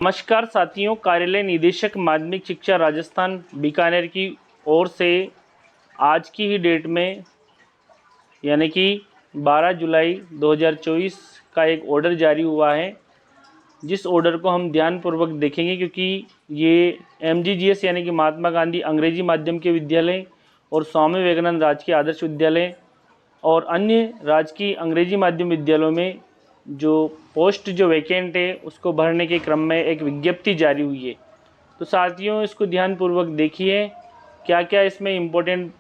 नमस्कार साथियों, कार्यालय निदेशक माध्यमिक शिक्षा राजस्थान बीकानेर की ओर से आज की ही डेट में यानी कि 12 जुलाई 2024 का एक ऑर्डर जारी हुआ है, जिस ऑर्डर को हम ध्यानपूर्वक देखेंगे क्योंकि ये MGGS यानी कि महात्मा गांधी अंग्रेजी माध्यम के विद्यालय और स्वामी विवेकानंद राजकीय आदर्श विद्यालय और अन्य राजकीय अंग्रेजी माध्यम विद्यालयों में जो पोस्ट जो वैकेंट है उसको भरने के क्रम में एक विज्ञप्ति जारी हुई है। तो साथियों, इसको ध्यानपूर्वक देखिए क्या क्या इसमें इम्पोर्टेंट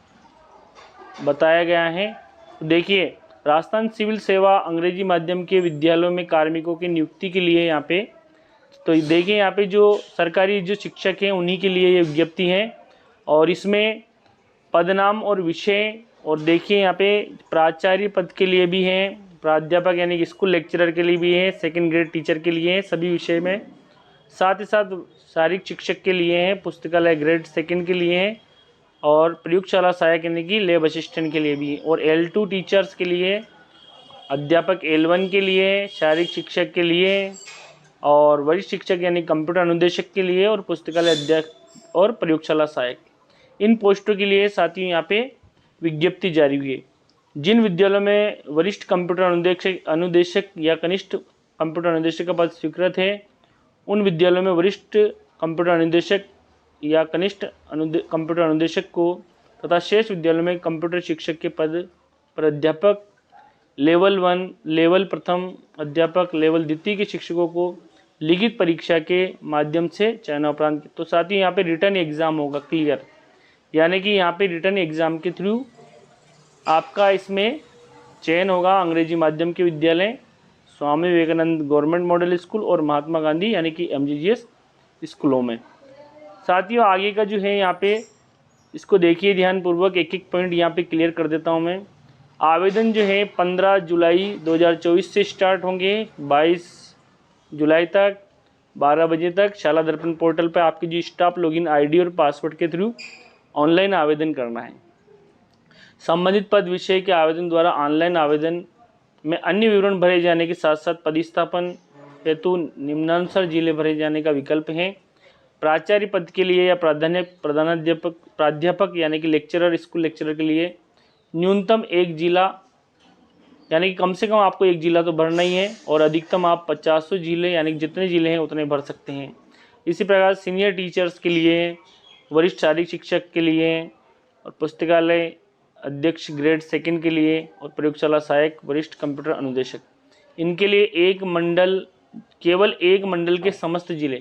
बताया गया है। तो देखिए, राजस्थान सिविल सेवा अंग्रेजी माध्यम के विद्यालयों में कार्मिकों की नियुक्ति के लिए यहाँ पे तो देखिए यहाँ पे जो सरकारी जो शिक्षक हैं उन्हीं के लिए ये विज्ञप्ति है और इसमें पदनाम और विषय और देखिए यहाँ पे प्राचार्य पद के लिए भी हैं, प्राध्यापक यानी कि स्कूल लेक्चरर के लिए भी है, सेकंड ग्रेड टीचर के लिए है सभी विषय में, साथ ही साथ शारीरिक शिक्षक के लिए हैं, पुस्तकालय ग्रेड सेकंड के लिए हैं और प्रयोगशाला सहायक यानी कि लैब असिस्टेंट के लिए भी है और L2 टीचर्स के लिए, अध्यापक L1 के लिए, शारीरिक शिक्षक के लिए और वरिष्ठ शिक्षक यानी कंप्यूटर अनुदेशक के लिए और पुस्तकालय अध्यक्ष और प्रयोगशाला सहायक, इन पोस्टों के लिए साथियों यहाँ पे विज्ञप्ति जारी हुई है। जिन विद्यालयों में वरिष्ठ कंप्यूटर अनुदेशक या कनिष्ठ कंप्यूटर अनुदेशक का पद स्वीकृत है, उन विद्यालयों में वरिष्ठ कंप्यूटर अनुदेशक या कनिष्ठ कंप्यूटर अनुदेशक को तथा शेष विद्यालयों में कंप्यूटर शिक्षक के पद पर अध्यापक लेवल 1, लेवल प्रथम, अध्यापक लेवल द्वितीय के शिक्षकों को लिखित परीक्षा के माध्यम से चयनोपरांत। तो साथ ही यहाँ पे रिटर्न एग्ज़ाम होगा क्लियर, यानी कि यहाँ पे रिटर्न एग्ज़ाम के थ्रू आपका इसमें चयन होगा अंग्रेजी माध्यम के विद्यालय, Swami Vivekananda government model school और महात्मा गांधी यानी कि MGGS स्कूलों में। साथियों, आगे का जो है यहाँ पे इसको देखिए ध्यानपूर्वक, एक एक पॉइंट यहाँ पे क्लियर कर देता हूँ मैं। आवेदन जो है 15 जुलाई 2024 से स्टार्ट होंगे, 22 जुलाई तक 12 बजे तक शाला दर्पण पोर्टल पर आपकी जो स्टाफ लॉगिन ID और पासवर्ड के थ्रू ऑनलाइन आवेदन करना है। संबंधित पद विषय के आवेदन द्वारा ऑनलाइन आवेदन में अन्य विवरण भरे जाने के साथ साथ पदस्थापन हेतु निम्नानुसार जिले भरे जाने का विकल्प है। प्राचार्य पद के लिए या प्राध्यापक यानी कि लेक्चरर, स्कूल लेक्चरर के लिए न्यूनतम एक जिला यानी कि कम से कम आपको एक जिला तो भरना ही है और अधिकतम आप 50 जिले यानी कि जितने जिले हैं उतने भर सकते हैं। इसी प्रकार सीनियर टीचर्स के लिए, वरिष्ठ शारीरिक शिक्षक के लिए और पुस्तकालय अध्यक्ष ग्रेड सेकंड के लिए और प्रयोगशाला सहायक वरिष्ठ कंप्यूटर अनुदेशक, इनके लिए एक मंडल, केवल एक मंडल के समस्त जिले,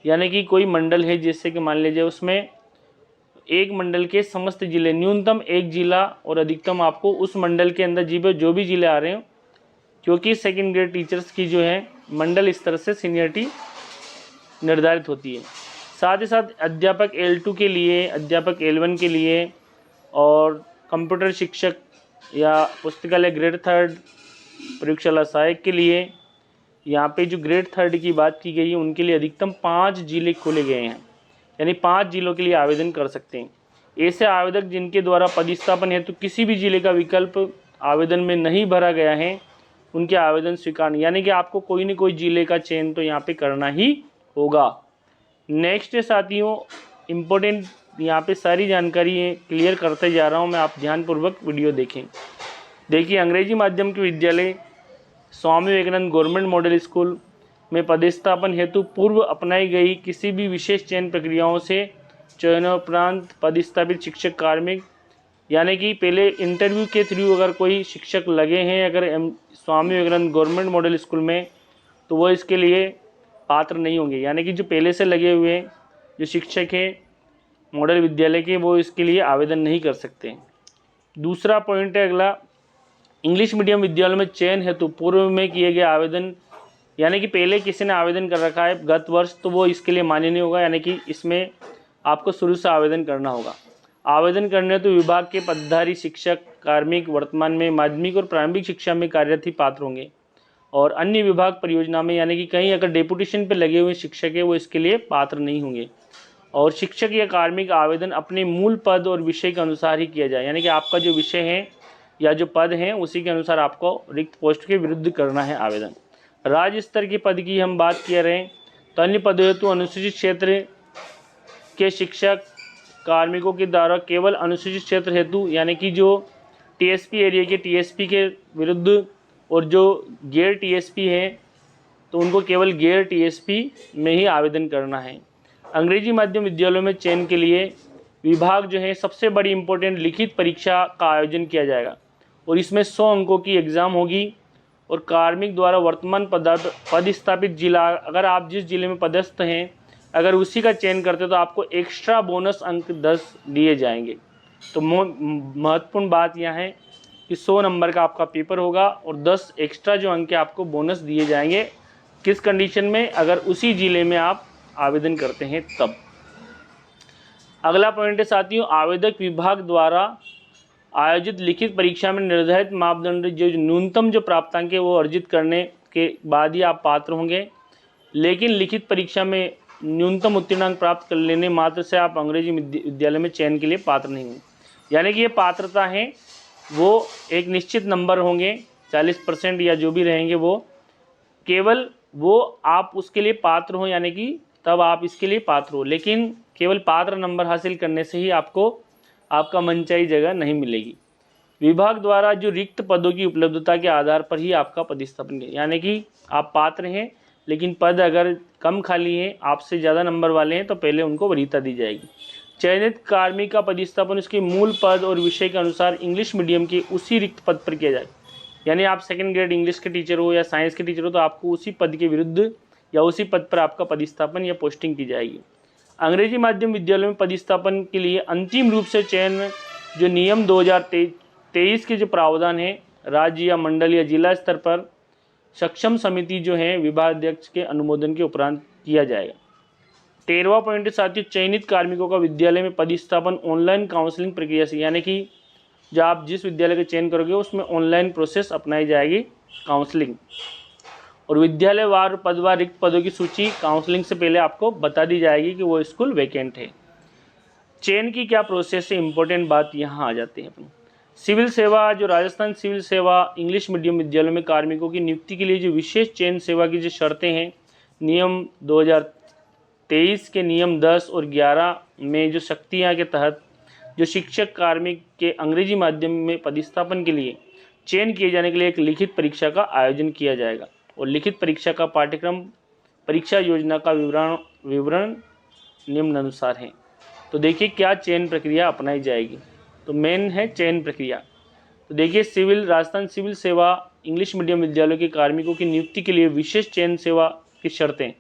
यानी कि कोई मंडल है जैसे कि मान लीजिए उसमें एक मंडल के समस्त जिले, न्यूनतम एक जिला और अधिकतम आपको उस मंडल के अंदर जो भी जिले आ रहे हो, क्योंकि सेकंड ग्रेड टीचर्स की जो है मंडल स्तर से सीनियरिटी निर्धारित होती है। साथ ही साथ अध्यापक L2 के लिए, अध्यापक L1 के लिए और कंप्यूटर शिक्षक या पुस्तकालय ग्रेड 3 प्रयोगशाला सहायक के लिए यहाँ पे जो ग्रेड 3 की बात की गई है उनके लिए अधिकतम 5 जिले खोले गए हैं, यानी 5 जिलों के लिए आवेदन कर सकते हैं। ऐसे आवेदक जिनके द्वारा पदस्थापन हेतु किसी भी जिले का विकल्प आवेदन में नहीं भरा गया है उनके आवेदन स्वीकार नहीं, यानी कि आपको कोई न कोई जिले का चयन तो यहाँ पे करना ही होगा। नेक्स्ट साथियों, इम्पोर्टेंट यहाँ पे सारी जानकारी क्लियर करते जा रहा हूँ मैं, आप ध्यानपूर्वक वीडियो देखें। देखिए, अंग्रेजी माध्यम के विद्यालय Swami Vivekananda government model school में पदस्थापन हेतु पूर्व अपनाई गई किसी भी विशेष चयन प्रक्रियाओं से चयनोपरांत पदस्थापित शिक्षक कार्मिक, यानी कि पहले इंटरव्यू के थ्रू अगर कोई शिक्षक लगे हैं अगर Swami Vivekananda government model school में, तो वो इसके लिए पात्र नहीं होंगे, यानी कि जो पहले से लगे हुए जो शिक्षक हैं मॉडल विद्यालय के, वो इसके लिए आवेदन नहीं कर सकते। दूसरा पॉइंट है अगला, इंग्लिश मीडियम विद्यालयों में चयन हेतु पूर्व में किए गए आवेदन, यानी कि पहले किसी ने आवेदन कर रखा है गत वर्ष, तो वो इसके लिए मान्य नहीं होगा, यानी कि इसमें आपको शुरू से आवेदन करना होगा। आवेदन करने तो विभाग के पदधारी शिक्षक कार्मिक वर्तमान में माध्यमिक और प्रारंभिक शिक्षा में कार्यरत ही पात्र होंगे और अन्य विभाग परियोजना में, यानी कि कहीं अगर डेपुटेशन पर लगे हुए शिक्षक है वो इसके लिए पात्र नहीं होंगे। और शिक्षक या कार्मिक आवेदन अपने मूल पद और विषय के अनुसार ही किया जाए, यानी कि आपका जो विषय है या जो पद है उसी के अनुसार आपको रिक्त पोस्ट के विरुद्ध करना है आवेदन। राज्य स्तर के पद की हम बात कर रहे हैं तो अन्य पदों हेतु अनुसूचित क्षेत्र के शिक्षक कार्मिकों के द्वारा केवल अनुसूचित क्षेत्र हेतु यानी कि जो टीएसपी एरिया के टीएसपी के विरुद्ध और जो गैर टीएसपी हैं तो उनको केवल गैर टीएसपी में ही आवेदन करना है। अंग्रेजी माध्यम विद्यालयों में चयन के लिए विभाग जो है सबसे बड़ी इम्पोर्टेंट लिखित परीक्षा का आयोजन किया जाएगा और इसमें 100 अंकों की एग्ज़ाम होगी और कार्मिक द्वारा वर्तमान पदस्थापित जिला, अगर आप जिस जिले में पदस्थ हैं अगर उसी का चयन करते तो आपको एक्स्ट्रा बोनस अंक 10 दिए जाएंगे। तो महत्वपूर्ण बात यह है कि 100 नंबर का आपका पेपर होगा और 10 एक्स्ट्रा जो अंक आपको बोनस दिए जाएंगे। किस कंडीशन में? अगर उसी ज़िले में आप आवेदन करते हैं तब। अगला पॉइंट है साथियों, आवेदक विभाग द्वारा आयोजित लिखित परीक्षा में निर्धारित मापदंड जो न्यूनतम जो प्राप्तांक है वो अर्जित करने के बाद ही आप पात्र होंगे। लेकिन लिखित परीक्षा में न्यूनतम उत्तीर्णांक प्राप्त कर लेने मात्र से आप अंग्रेजी विद्यालय में चयन के लिए पात्र नहीं होंगे। यानी कि ये पात्रता है वो एक निश्चित नंबर होंगे 40% या जो भी रहेंगे वो केवल वो आप उसके लिए पात्र हो, यानी कि तब आप इसके लिए पात्र हो। लेकिन केवल पात्र नंबर हासिल करने से ही आपको आपका मनचाही जगह नहीं मिलेगी। विभाग द्वारा जो रिक्त पदों की उपलब्धता के आधार पर ही आपका पदस्थापन है, यानी कि आप पात्र हैं लेकिन पद अगर कम खाली हैं, आपसे ज़्यादा नंबर वाले हैं तो पहले उनको वरीयता दी जाएगी। चयनित कार्मिक का पदस्थापन उसके मूल पद और विषय के अनुसार इंग्लिश मीडियम के उसी रिक्त पद पर किया जाए। यानी आप सेकंड ग्रेड इंग्लिश के टीचर हो या साइंस के टीचर हो तो आपको उसी पद के विरुद्ध या उसी पद पर आपका पदस्थापन या पोस्टिंग की जाएगी। अंग्रेजी माध्यम विद्यालयों में पदस्थापन के लिए अंतिम रूप से चयन जो नियम 2023 के जो प्रावधान है राज्य या मंडल या जिला स्तर पर सक्षम समिति जो है विभागाध्यक्ष के अनुमोदन के उपरांत किया जाएगा। 13वां पॉइंट साथियों, चयनित कार्मिकों का विद्यालय में पदस्थापन ऑनलाइन काउंसलिंग प्रक्रिया से, यानी कि जो आप जिस विद्यालय का चयन करोगे उसमें ऑनलाइन प्रोसेस अपनाई जाएगी काउंसलिंग, और विद्यालयवार पदवार रिक्त पदों की सूची काउंसलिंग से पहले आपको बता दी जाएगी कि वो स्कूल वैकेंट है। चयन की क्या प्रोसेस है, इंपॉर्टेंट बात यहाँ आ जाती है अपनी। सिविल सेवा जो राजस्थान सिविल सेवा इंग्लिश मीडियम विद्यालयों में कार्मिकों की नियुक्ति के लिए जो विशेष चयन सेवा की जो शर्तें हैं नियम 2023 के नियम 10 और 11 में जो शक्तियाँ के तहत जो शिक्षक कार्मिक के अंग्रेजी माध्यम में पदस्थापन के लिए चयन किए जाने के लिए एक लिखित परीक्षा का आयोजन किया जाएगा और लिखित परीक्षा का पाठ्यक्रम परीक्षा योजना का विवरण निम्नानुसार है। तो देखिए क्या चयन प्रक्रिया अपनाई जाएगी। तो मेन है चयन प्रक्रिया। तो देखिए राजस्थान सिविल सेवा इंग्लिश मीडियम विद्यालयों के कार्मिकों की नियुक्ति के लिए विशेष चयन सेवा की शर्तें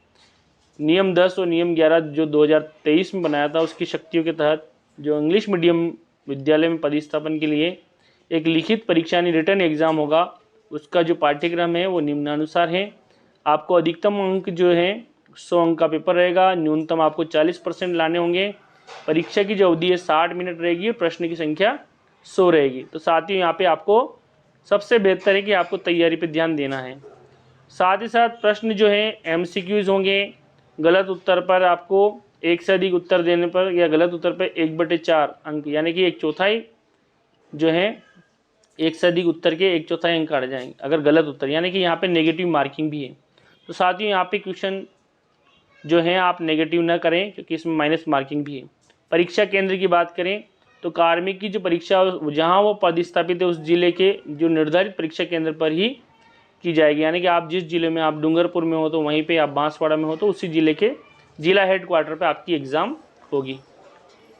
नियम 10 और नियम 11 जो 2023 में बनाया था उसकी शक्तियों के तहत जो इंग्लिश मीडियम विद्यालय में पदस्थापन के लिए एक लिखित परीक्षा यानी रिटर्न एग्ज़ाम होगा, उसका जो पाठ्यक्रम है वो निम्नानुसार है। आपको अधिकतम अंक जो है 100 अंक का पेपर रहेगा, न्यूनतम आपको 40% लाने होंगे। परीक्षा की जो अवधि है 60 मिनट रहेगी और प्रश्न की संख्या 100 रहेगी। तो साथ ही यहाँ पे आपको सबसे बेहतर है कि आपको तैयारी पे ध्यान देना है। साथ ही साथ प्रश्न जो है MCQs होंगे। गलत उत्तर पर आपको एक से अधिक उत्तर देने पर या गलत उत्तर पर 1/4 अंक यानी कि 1/4 जो है एक से अधिक उत्तर के 1/4 अंक काटे जाएंगे अगर गलत उत्तर, यानी कि यहाँ पे नेगेटिव मार्किंग भी है। तो साथ ही यहाँ पे क्वेश्चन जो है आप नेगेटिव ना करें क्योंकि इसमें माइनस मार्किंग भी है। परीक्षा केंद्र की बात करें तो कार्मिक की जो परीक्षा जहाँ वो पदस्थापित है उस जिले के जो निर्धारित परीक्षा केंद्र पर ही की जाएगी। यानी कि आप जिस जिले में आप डूंगरपुर में हो तो वहीं पे, आप बांसवाड़ा में हो तो उसी जिले के जिला हेडक्वार्टर पे आपकी एग्ज़ाम होगी।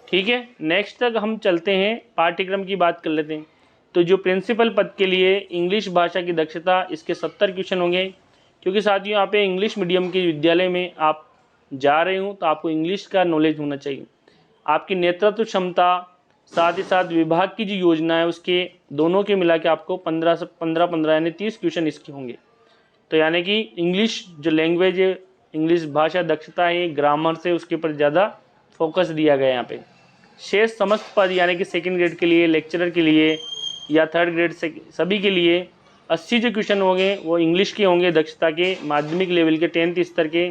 ठीक है, नेक्स्ट तक हम चलते हैं, पाठ्यक्रम की बात कर लेते हैं। तो जो प्रिंसिपल पद के लिए इंग्लिश भाषा की दक्षता, इसके 70 क्वेश्चन होंगे। क्योंकि साथियों यहाँ पे इंग्लिश मीडियम के विद्यालय में आप जा रहे हो तो आपको इंग्लिश का नॉलेज होना चाहिए। आपकी नेतृत्व क्षमता, साथ ही साथ विभाग की जो योजना है उसके दोनों के मिला के आपको 15 से 15 यानी 30 क्वेश्चन इसके होंगे। तो यानी कि इंग्लिश जो लैंग्वेज है, इंग्लिश भाषा दक्षता है, ग्रामर से उसके ऊपर ज़्यादा फोकस दिया गया है यहाँ पे। शेष समस्त पद यानी कि सेकंड ग्रेड के लिए, लेक्चरर के लिए या थर्ड ग्रेड से सभी के लिए 80 जो क्वेश्चन होंगे वो इंग्लिश के होंगे दक्षता के, माध्यमिक लेवल के 10th स्तर के।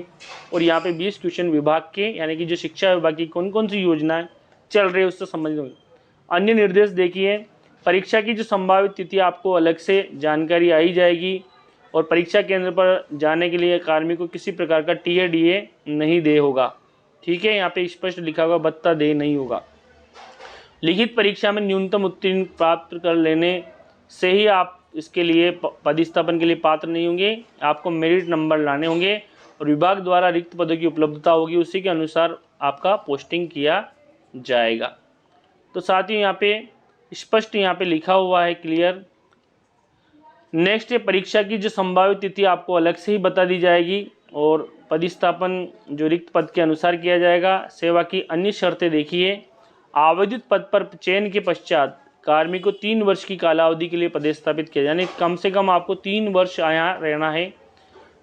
और यहाँ पे 20 क्वेश्चन विभाग के, यानी कि जो शिक्षा विभाग की कौन कौन सी योजनाएं चल रही है उससे समझ होंगे। अन्य निर्देश देखिए, परीक्षा की जो संभावित तिथि आपको अलग से जानकारी आई जाएगी। और परीक्षा केंद्र पर जाने के लिए कार्मिक को किसी प्रकार का टीए डीए नहीं दे होगा। ठीक है, यहाँ पे स्पष्ट लिखा हुआ भत्ता दे नहीं होगा। लिखित परीक्षा में न्यूनतम उत्तीर्ण प्राप्त कर लेने से ही आप इसके लिए पदस्थापन के लिए पात्र नहीं होंगे। आपको मेरिट नंबर लाने होंगे और विभाग द्वारा रिक्त पदों की उपलब्धता होगी, उसी के अनुसार आपका पोस्टिंग किया जाएगा। तो साथ ही यहाँ पे स्पष्ट यहाँ पे लिखा हुआ है क्लियर। नेक्स्ट है परीक्षा की जो संभावित तिथि आपको अलग से ही बता दी जाएगी और पदस्थापन जो रिक्त पद के अनुसार किया जाएगा। सेवा की अन्य शर्तें देखिए। आवेदित पद पर चयन के पश्चात कार्मिक को 3 वर्ष की कालावधि के लिए पदस्थापित किया, यानी कम से कम आपको 3 वर्ष यहाँ रहना है,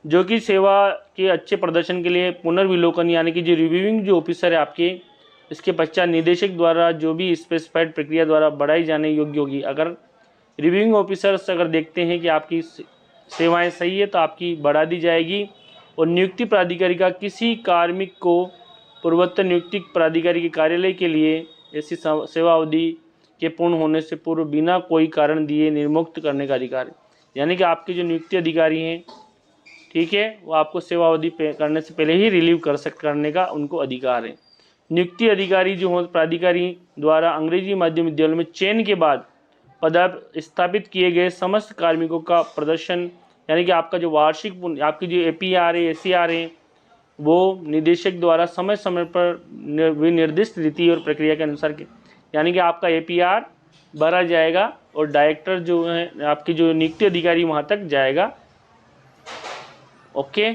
जो कि सेवा के अच्छे प्रदर्शन के लिए पुनर्विलोकन यानी कि जो रिव्यूइंग जो ऑफिसर है आपके, इसके पश्चात निदेशक द्वारा जो भी स्पेसिफाइड प्रक्रिया द्वारा बढ़ाई जाने योग्य होगी। अगर रिव्यूइंग ऑफिसर्स अगर देखते हैं कि आपकी सेवाएं सही है तो आपकी बढ़ा दी जाएगी। और नियुक्ति प्राधिकारी का किसी कार्मिक को पूर्वोत्तर नियुक्ति प्राधिकारी के कार्यालय के लिए ऐसी सेवा अवधि के पूर्ण होने से पूर्व बिना कोई कारण दिए निर्मुक्त करने का अधिकार है। यानी कि आपके जो नियुक्ति अधिकारी हैं, ठीक है, वो आपको सेवा अवधि करने से पहले ही रिलीव करने का उनको अधिकार है। नियुक्ति अधिकारी जो हो प्राधिकारी द्वारा अंग्रेजी माध्यम विद्यालयों में चयन के बाद पदस्थापित किए गए समस्त कार्मिकों का प्रदर्शन, यानी कि आपका जो वार्षिक आपकी जो APR है ACR है, वो निदेशक द्वारा समय समय पर विनिर्दिष्ट रीति और प्रक्रिया के अनुसार यानी कि आपका APR भरा जाएगा और डायरेक्टर जो है आपकी जो नियुक्ति अधिकारी वहाँ तक जाएगा। ओके,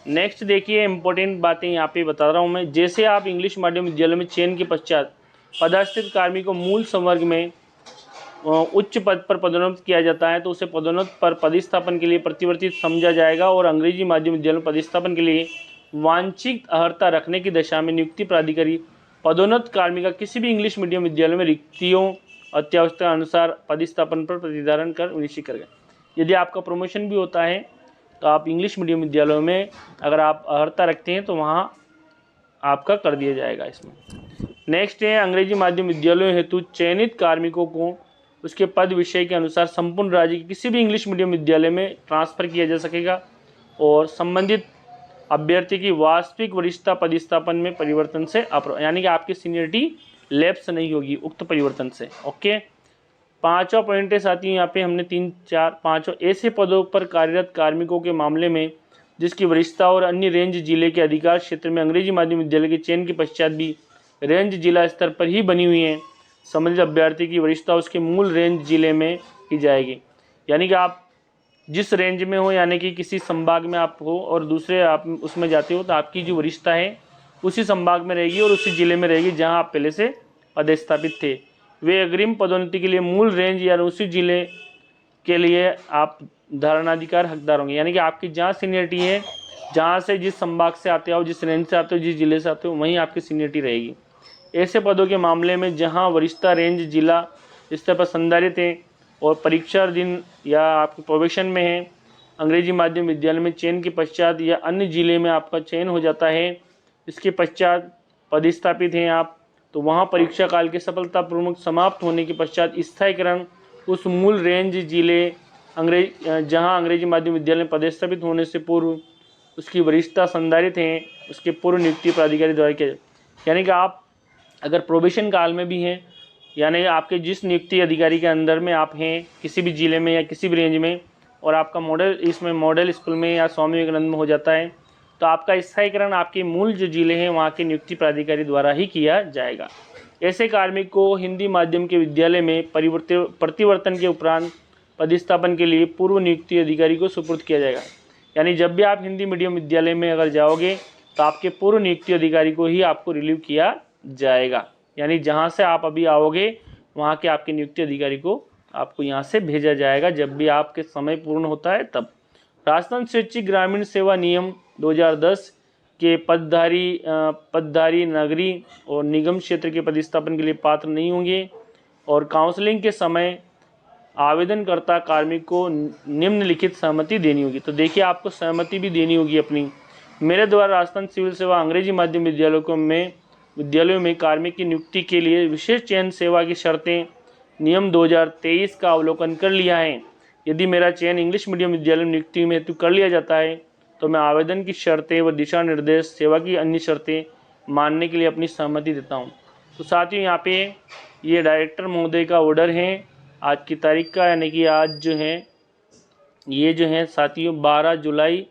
नेक्स्ट देखिए इंपॉर्टेंट बातें यहाँ पे बता रहा हूँ मैं। जैसे आप इंग्लिश माध्यम विद्यालय में चयन के पश्चात पदस्थित कार्मिक को मूल संवर्ग में उच्च पद पर पदोन्नत किया जाता है, तो उसे पदोन्नत पर पदस्थापन के लिए प्रतिवर्तित समझा जाएगा। और अंग्रेजी माध्यम विद्यालय में पदस्थापन के लिए वांछित अर्हता रखने की दशा में नियुक्ति प्राधिकारी पदोन्नत कार्मिक का किसी भी इंग्लिश मीडियम विद्यालय में रिक्तियों अत्यावश्यकता अनुसार पदस्थापन पर प्रतिधारण कर निश्चित करेगा। यदि आपका प्रमोशन भी होता है तो आप इंग्लिश मीडियम विद्यालयों में अगर आप अर्हता रखते हैं तो वहाँ आपका कर दिया जाएगा इसमें। नेक्स्ट है अंग्रेजी माध्यम विद्यालयों हेतु चयनित कार्मिकों को उसके पद विषय के अनुसार संपूर्ण राज्य के किसी भी इंग्लिश मीडियम विद्यालय में ट्रांसफ़र किया जा सकेगा और संबंधित अभ्यर्थी की वास्तविक वरिष्ठता पदस्थापन में परिवर्तन से यानी कि आपकी सीनियरिटी लैप्स नहीं होगी उक्त परिवर्तन से। ओके, 5वां पॉइंट है साथियों, यहाँ पे हमने 3, 4, 5 ऐसे पदों पर कार्यरत कार्मिकों के मामले में जिसकी वरिष्ठता और अन्य रेंज जिले के अधिकार क्षेत्र में अंग्रेजी माध्यम विद्यालय के चयन के पश्चात भी रेंज जिला स्तर पर ही बनी हुई है, संबंधित अभ्यर्थी की वरिष्ठता उसके मूल रेंज जिले में की जाएगी। यानी कि आप जिस रेंज में हो, यानी कि किसी संभाग में आप हो और दूसरे आप उसमें जाते हो, तो आपकी जो वरिष्ठता है उसी संभाग में रहेगी और उसी जिले में रहेगी जहां आप पहले से पदस्थापित थे। वे अग्रिम पदोन्नति के लिए मूल रेंज या उसी जिले के लिए आप धारणाधिकार हकदार होंगे। यानी कि आपकी जहाँ सीनियरिटी है, जहाँ से जिस संभाग से आते हो, जिस रेंज से आते हो, जिस जिले से आते हो, वहीं आपकी सीनियरिटी रहेगी। ऐसे पदों के मामले में जहाँ वरिष्ठता रेंज जिला स्तर पर संधारित है और परीक्षा दिन या आपके प्रोबेशन में है, अंग्रेजी माध्यम विद्यालय में चयन के पश्चात या अन्य जिले में आपका चयन हो जाता है, इसके पश्चात पदस्थापित हैं आप, तो वहाँ परीक्षा काल के सफलतापूर्वक समाप्त होने के पश्चात स्थायीकरण उस मूल रेंज जिले जहाँ अंग्रेजी माध्यम विद्यालय में पदस्थापित होने से पूर्व उसकी वरिष्ठता संधारित हैं, उसके पूर्व नियुक्ति प्राधिकारी द्वारा किया। यानी कि आप अगर प्रोबेशन काल में भी हैं, यानी आपके जिस नियुक्ति अधिकारी के अंदर में आप हैं किसी भी जिले में या किसी भी रेंज में, और आपका मॉडल स्कूल में या स्वामी विवेकानंद में हो जाता है, तो आपका स्थायीकरण आपके मूल जो जिले हैं वहाँ के नियुक्ति प्राधिकारी द्वारा ही किया जाएगा। ऐसे कार्मिक को हिंदी माध्यम के विद्यालय में प्रतिवर्तन के उपरांत पदस्थापन के लिए पूर्व नियुक्ति अधिकारी को सुपुर्द किया जाएगा। यानी जब भी आप हिंदी मीडियम विद्यालय में अगर जाओगे तो आपके पूर्व नियुक्ति अधिकारी को ही आपको रिलीव किया जाएगा। यानी जहाँ से आप अभी आओगे वहाँ के आपके नियुक्ति अधिकारी को आपको यहाँ से भेजा जाएगा जब भी आपके समय पूर्ण होता है तब। राजस्थान स्वैच्छिक ग्रामीण सेवा नियम 2010 के पदधारी नगरीय और निगम क्षेत्र के पदस्थापन के लिए पात्र नहीं होंगे और काउंसलिंग के समय आवेदनकर्ता कार्मिक को निम्नलिखित सहमति देनी होगी। तो देखिए आपको सहमति भी देनी होगी अपनी। मेरे द्वारा राजस्थान सिविल सेवा अंग्रेजी माध्यम विद्यालयों में कार्मिक की नियुक्ति के लिए विशेष चयन सेवा की शर्तें नियम 2023 का अवलोकन कर लिया है। यदि मेरा चयन इंग्लिश मीडियम विद्यालय में नियुक्ति में हेतु कर लिया जाता है तो मैं आवेदन की शर्तें व दिशा निर्देश, सेवा की अन्य शर्तें मानने के लिए अपनी सहमति देता हूँ। तो साथियों यहाँ पे ये डायरेक्टर महोदय का ऑर्डर है आज की तारीख का, यानी कि आज जो है ये जो है साथियों 12 जुलाई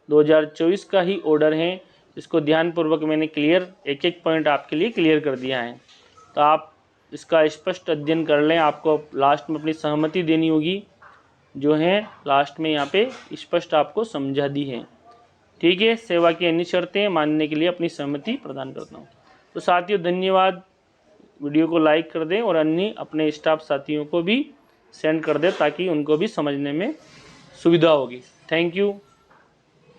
2024 का ही ऑर्डर है। इसको ध्यानपूर्वक मैंने क्लियर एक एक पॉइंट आपके लिए क्लियर कर दिया है। तो आप इसका स्पष्ट अध्ययन कर लें। आपको लास्ट में अपनी सहमति देनी होगी, जो है लास्ट में यहाँ पे स्पष्ट आपको समझा दी है। ठीक है, सेवा की अन्य शर्तें मानने के लिए अपनी सहमति प्रदान करता हूँ। तो साथियों धन्यवाद। वीडियो को लाइक कर दें और अन्य अपने स्टाफ साथियों को भी सेंड कर दें ताकि उनको भी समझने में सुविधा होगी। Thank you.